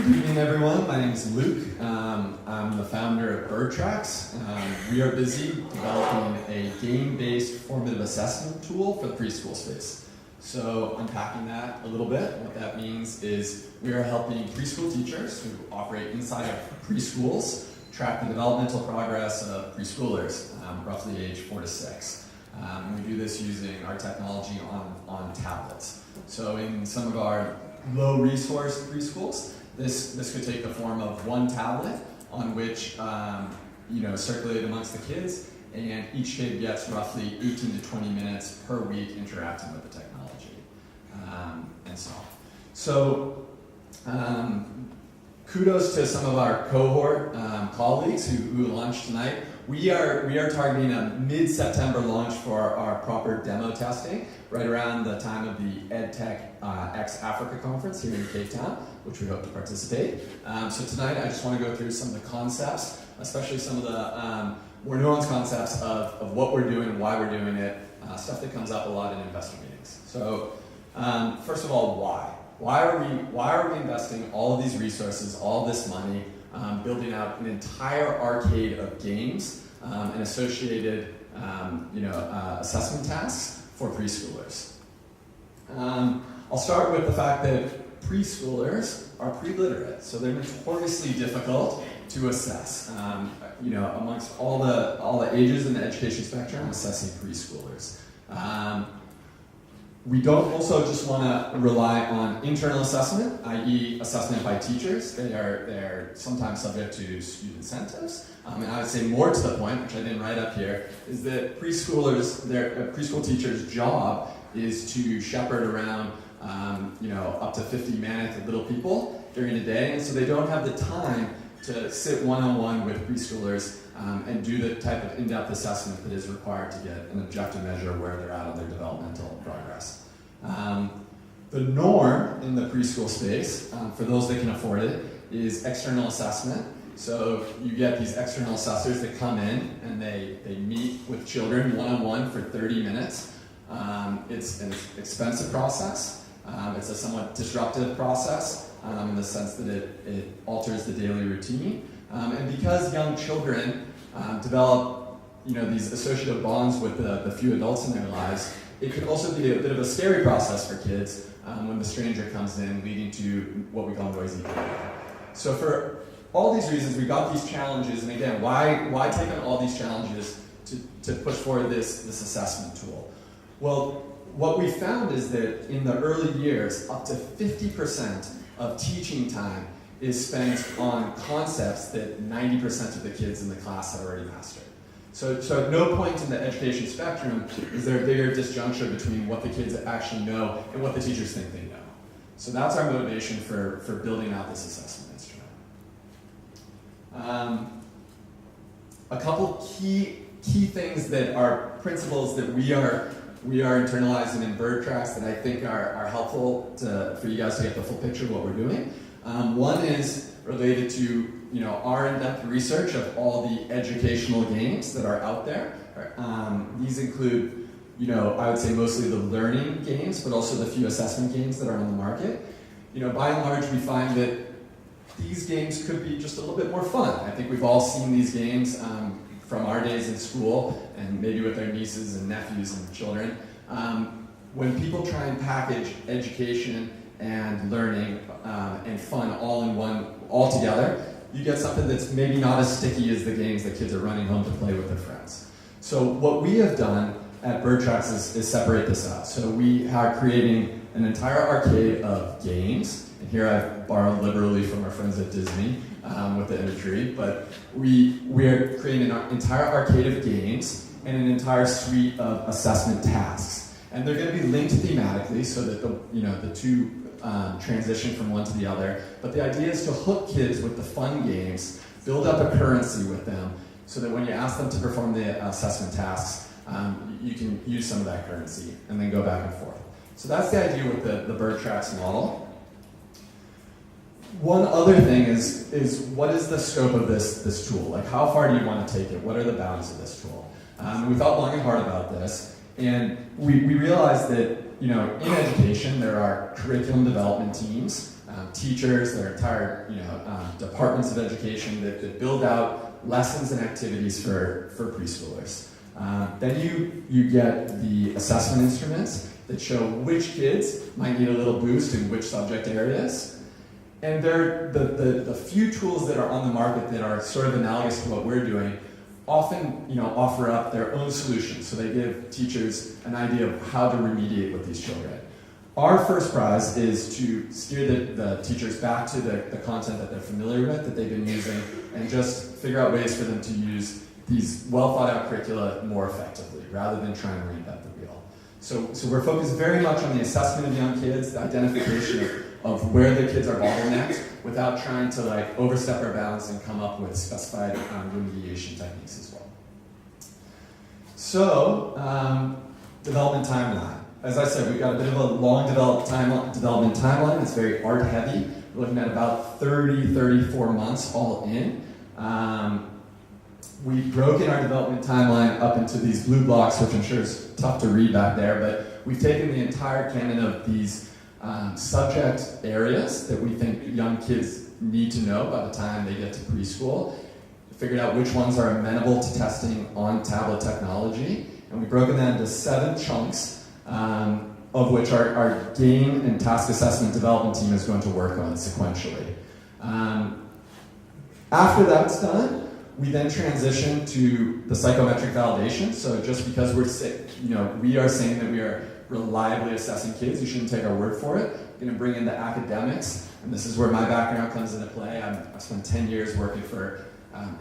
Good evening, everyone. My name is Luke. I'm the founder of Birdtracks. We are busy developing a game-based formative assessment tool for the preschool space. So unpacking that a little bit, what that means is we are helping preschool teachers who operate inside of preschools track the developmental progress of preschoolers, roughly age 4 to 6. We do this using our technology on tablets. So in some of our low-resource preschools, this could take the form of one tablet on which circulate amongst the kids, and each kid gets roughly 18 to 20 minutes per week interacting with the technology, and so on. So kudos to some of our cohort colleagues who launched tonight. We are targeting a mid-September launch for our proper demo testing, right around the time of the EdTech X Africa conference here in Cape Town, which we hope to participate. So tonight I just want to go through some of the concepts, especially some of the more nuanced concepts of what we're doing and why we're doing it, stuff that comes up a lot in investor meetings. So first of all, why? Why are we investing all of these resources, all this money, building out an entire arcade of games and associated assessment tasks for preschoolers? I'll start with the fact that preschoolers are pre-literate, so they're notoriously difficult to assess. Amongst all the ages in the education spectrum, assessing preschoolers. We don't also just want to rely on internal assessment, i.e. assessment by teachers. They're sometimes subject to student incentives. And I would say more to the point, which I didn't write up here, is that preschool teachers' job is to shepherd around up to 50 manic little people during the day, and so they don't have the time to sit one-on-one with preschoolers and do the type of in-depth assessment that is required to get an objective measure of where they're at on their developmental progress. The norm in the preschool space, for those that can afford it, is external assessment. So you get these external assessors that come in and they meet with children one-on-one for 30 minutes. It's an expensive process. It's a somewhat disruptive process in the sense that it alters the daily routine. And because young children develop these associative bonds with the few adults in their lives, it can also be a bit of a scary process for kids when the stranger comes in, leading to what we call noisy behavior. So for all these reasons, we got these challenges, and again, why take on all these challenges to push forward this assessment tool? Well, what we found is that in the early years, up to 50% of teaching time is spent on concepts that 90% of the kids in the class have already mastered. So at no point in the education spectrum is there a bigger disjuncture between what the kids actually know and what the teachers think they know. So that's our motivation for building out this assessment instrument. A couple key things that are principles that we are internalizing in Birdtracks that I think are helpful for you guys to get the full picture of what we're doing. One is related to our in-depth research of all the educational games that are out there. These include, I would say mostly the learning games, but also the few assessment games that are on the market. By and large, we find that these games could be just a little bit more fun. I think we've all seen these games from our days in school, and maybe with their nieces and nephews and children. When people try and package education and learning and fun all together, you get something that's maybe not as sticky as the games that kids are running home to play with their friends. So what we have done at Birdtracks is separate this out. So we are creating an entire arcade of games, and here I've borrowed liberally from our friends at Disney with the imagery, but we're creating an entire arcade of games and an entire suite of assessment tasks. And they're going to be linked thematically so that the two transition from one to the other. But the idea is to hook kids with the fun games, build up a currency with them, so that when you ask them to perform the assessment tasks, you can use some of that currency and then go back and forth. So that's the idea with the Birdtracks model. One other thing is what is the scope of this tool? Like, how far do you want to take it? What are the bounds of this tool? We thought long and hard about this, and we realized that in education there are curriculum development teams teachers, their entire departments of education that build out lessons and activities for preschoolers. Then you get the assessment instruments that show which kids might need a little boost in which subject areas. And they're the few tools that are on the market that are sort of analogous to what we're doing often offer up their own solutions. So they give teachers an idea of how to remediate with these children. Our first prize is to steer the teachers back to the content that they're familiar with, that they've been using, and just figure out ways for them to use these well-thought-out curricula more effectively, rather than trying to reinvent the wheel. So we're focused very much on the assessment of young kids, the identification of where the kids are bottlenecked, without trying to overstep our bounds and come up with specified remediation techniques as well. So, development timeline. As I said, we've got a bit of a long development timeline. It's very art heavy. We're looking at about 34 months all in. We've broken our development timeline up into these blue blocks, which I'm sure is tough to read back there, but we've taken the entire canon of these subject areas that we think young kids need to know by the time they get to preschool, figured out which ones are amenable to testing on tablet technology, and we've broken that into 7 chunks, of which our game and task assessment development team is going to work on sequentially. After that's done, we then transition to the psychometric validation. So just because we are saying that we are reliably assessing kids, you shouldn't take our word for it. We're going to bring in the academics, and this is where my background comes into play. I've spent 10 years working for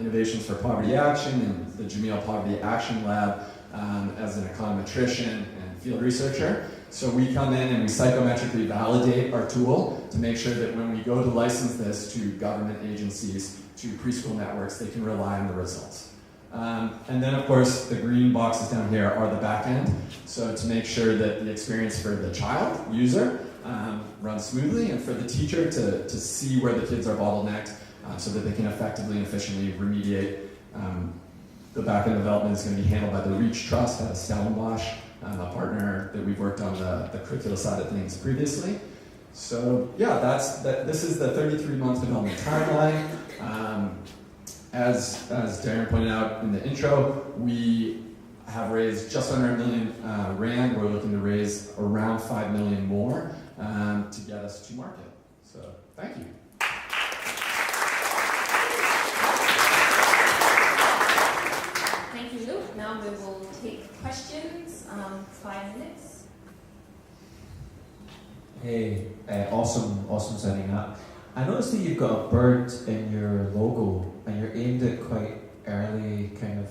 Innovations for Poverty Action and the Jameel Poverty Action Lab as an econometrician and field researcher. So we come in and we psychometrically validate our tool to make sure that when we go to license this to government agencies, to preschool networks, they can rely on the results. And then, of course, the green boxes down here are the back end. So to make sure that the experience for the child, user, runs smoothly, and for the teacher to see where the kids are bottlenecked so that they can effectively and efficiently remediate. The back end development is going to be handled by the Reach Trust out of Stellenbosch, a partner that we've worked on the curricular side of things previously. So yeah, this is the 33-month development timeline. As Darren pointed out in the intro, we have raised just under $1 million rand. We're looking to raise around 5 million more to get us to market. So thank you. Thank you, Luke. Now we will take questions. 5 minutes. Hey, awesome setting up. I noticed that you've got a bird in your logo, and you're aimed at quite early kind of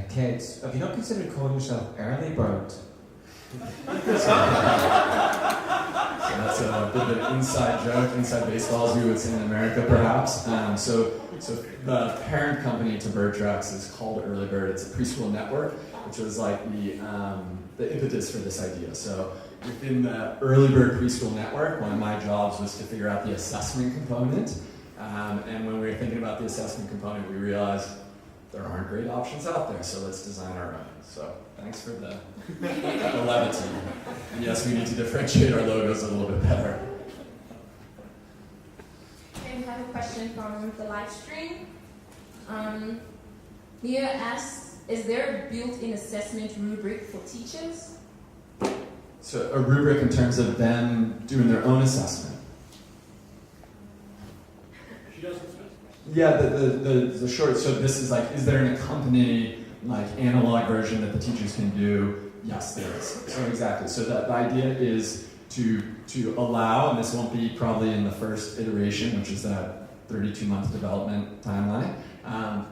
kids. Have you not considered calling yourself Early Bird? So that's a bit of an inside joke, inside baseball, as we would say in America, perhaps. So the parent company to Birdtracks is called Early Bird. It's a preschool network, which was like the impetus for this idea. So within the Early Bird Preschool Network, one of my jobs was to figure out the assessment component. And when we were thinking about the assessment component, we realized there aren't great options out there, so let's design our own. So thanks for the levity. And yes, we need to differentiate our logos a little bit better. Okay, we have a question from the live stream. Mia asks, is there a built-in assessment rubric for teachers? So a rubric in terms of them doing their own assessment. She doesn't. Yeah, the short, so this is like, is there an accompanying analog version that the teachers can do? Yes, there is. So exactly. So the idea is to allow, and this won't be probably in the first iteration, which is that 32-month development timeline,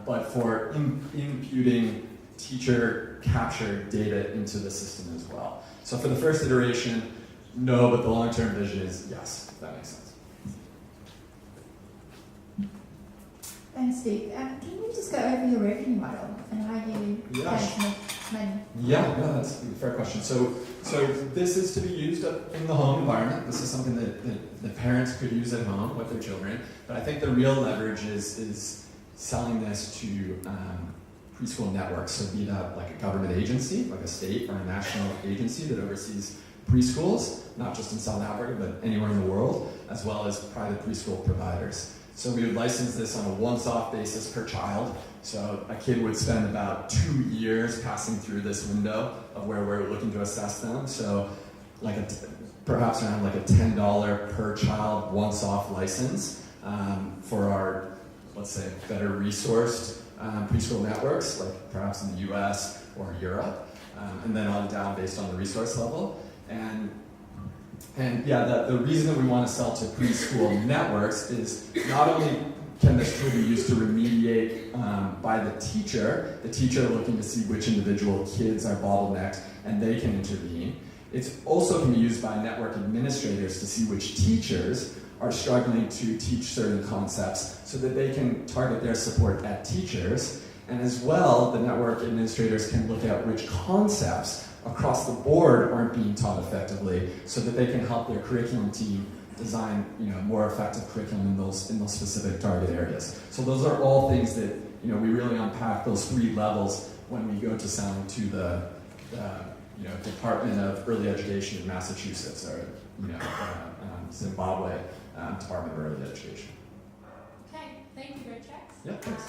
but for imputing teacher captured data into the system as well. So for the first iteration, no, but the long-term vision is yes, if that makes sense. Thanks, Steve. Can you just go over your revenue model and how you guys make money? Yeah, that's a fair question. So this is to be used in the home environment. This is something that the parents could use at home with their children. But I think the real leverage is selling this to preschool networks. So be that like a government agency, like a state or a national agency that oversees preschools, not just in South Africa, but anywhere in the world, as well as private preschool providers. So we would license this on a once-off basis per child. So a kid would spend about 2 years passing through this window of where we're looking to assess them. So like perhaps around like a $10 per child once-off license for our, let's say, better resourced preschool networks, like perhaps in the US or Europe, and then on down based on the resource level. And yeah, the reason that we want to sell to preschool networks is not only can this tool be used to remediate by the teacher looking to see which individual kids are bottlenecked and they can intervene. It also can be used by network administrators to see which teachers are struggling to teach certain concepts so that they can target their support at teachers. And as well, the network administrators can look at which concepts across the board aren't being taught effectively so that they can help their curriculum team design more effective curriculum in those specific target areas. So those are all things that we really unpack those 3 levels when we go to selling to the Department of Early Education in Massachusetts or Zimbabwe Department of Early Education. Okay, thank you, Birdtracks. Yeah, thanks.